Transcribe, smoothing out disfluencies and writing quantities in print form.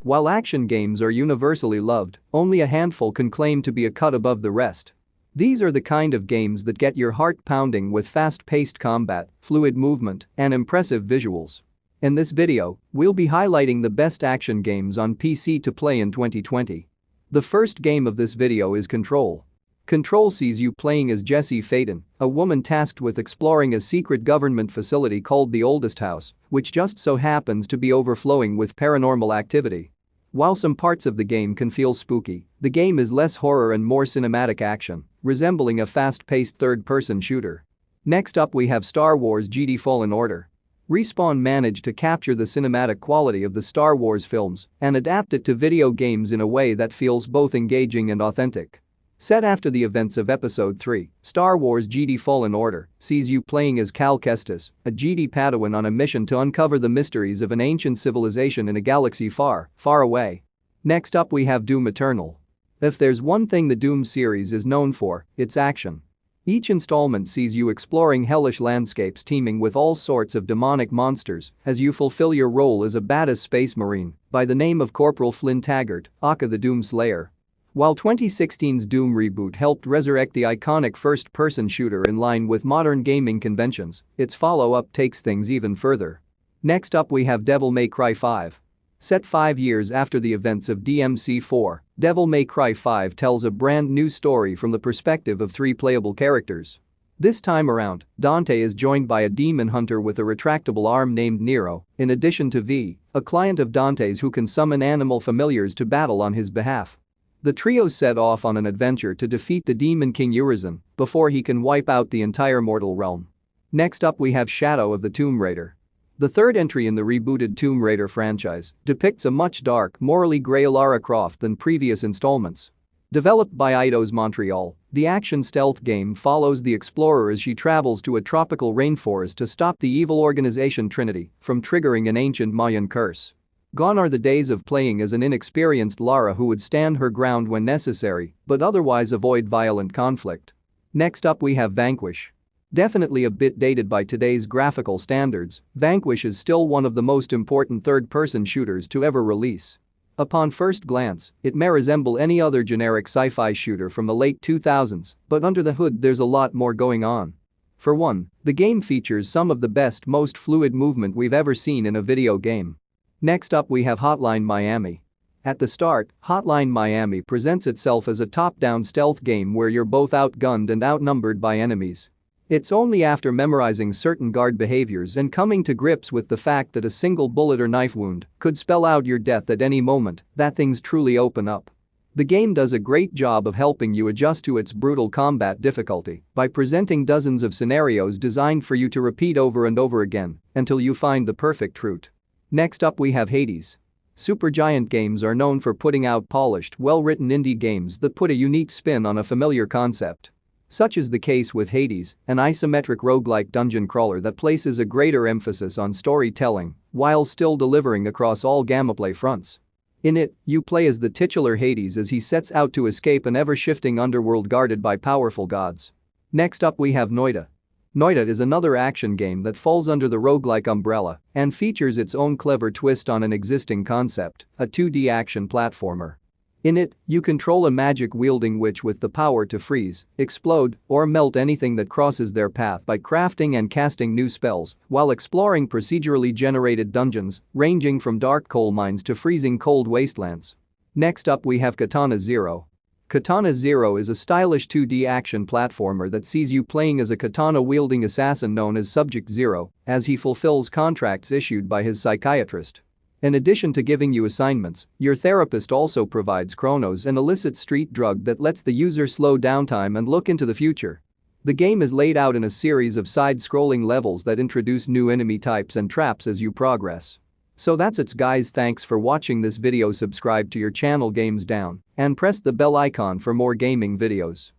While action games are universally loved, only a handful can claim to be a cut above the rest. These are the kind of games that get your heart pounding with fast-paced combat, fluid movement, and impressive visuals. In this video, we'll be highlighting the best action games on PC to play in 2020. The first game of this video is Control. Control sees you playing as Jessie Faden, a woman tasked with exploring a secret government facility called the Oldest House, which just so happens to be overflowing with paranormal activity. While some parts of the game can feel spooky, the game is less horror and more cinematic action, resembling a fast-paced third-person shooter. Next up we have Star Wars Jedi Fallen Order. Respawn managed to capture the cinematic quality of the Star Wars films and adapt it to video games in a way that feels both engaging and authentic. Set after the events of Episode 3, Star Wars Jedi Fallen Order sees you playing as Cal Kestis, a Jedi Padawan on a mission to uncover the mysteries of an ancient civilization in a galaxy far, far away. Next up we have Doom Eternal. If there's one thing the Doom series is known for, it's action. Each installment sees you exploring hellish landscapes teeming with all sorts of demonic monsters as you fulfill your role as a badass space marine by the name of Corporal Flynn Taggart, aka the Doom Slayer. While 2016's Doom reboot helped resurrect the iconic first-person shooter in line with modern gaming conventions, its follow-up takes things even further. Next up we have Devil May Cry 5. Set 5 years after the events of DMC4, Devil May Cry 5 tells a brand new story from the perspective of 3 playable characters. This time around, Dante is joined by a demon hunter with a retractable arm named Nero, in addition to V, a client of Dante's who can summon animal familiars to battle on his behalf. The trio set off on an adventure to defeat the demon king Urizen before he can wipe out the entire mortal realm. Next up we have Shadow of the Tomb Raider. The third entry in the rebooted Tomb Raider franchise depicts a much dark, morally gray Lara Croft than previous installments. Developed by Eidos Montreal, the action stealth game follows the explorer as she travels to a tropical rainforest to stop the evil organization Trinity from triggering an ancient Mayan curse. Gone are the days of playing as an inexperienced Lara who would stand her ground when necessary but otherwise avoid violent conflict. Next up we have Vanquish. Definitely a bit dated by today's graphical standards, Vanquish is still one of the most important third-person shooters to ever release. Upon first glance, it may resemble any other generic sci-fi shooter from the late 2000s, but under the hood there's a lot more going on. For one, the game features some of the best, most fluid movement we've ever seen in a video game. Next up we have Hotline Miami. At the start, Hotline Miami presents itself as a top-down stealth game where you're both outgunned and outnumbered by enemies. It's only after memorizing certain guard behaviors and coming to grips with the fact that a single bullet or knife wound could spell out your death at any moment that things truly open up. The game does a great job of helping you adjust to its brutal combat difficulty by presenting dozens of scenarios designed for you to repeat over and over again until you find the perfect route. Next up we have Hades. Supergiant Games are known for putting out polished, well-written indie games that put a unique spin on a familiar concept. Such is the case with Hades, an isometric roguelike dungeon crawler that places a greater emphasis on storytelling while still delivering across all gameplay fronts. In it, you play as the titular Hades as he sets out to escape an ever-shifting underworld guarded by powerful gods. Next up we have Noita. Noita is another action game that falls under the roguelike umbrella and features its own clever twist on an existing concept, a 2D action platformer. In it, you control a magic-wielding witch with the power to freeze, explode, or melt anything that crosses their path by crafting and casting new spells while exploring procedurally generated dungeons ranging from dark coal mines to freezing cold wastelands. Next up we have Katana Zero. Katana Zero is a stylish 2D action platformer that sees you playing as a katana-wielding assassin known as Subject Zero as he fulfills contracts issued by his psychiatrist. In addition to giving you assignments, your therapist also provides Chronos, an illicit street drug that lets the user slow down time and look into the future. The game is laid out in a series of side-scrolling levels that introduce new enemy types and traps as you progress. So that's it guys, thanks for watching this video, subscribe to your channel Games Down and press the bell icon for more gaming videos.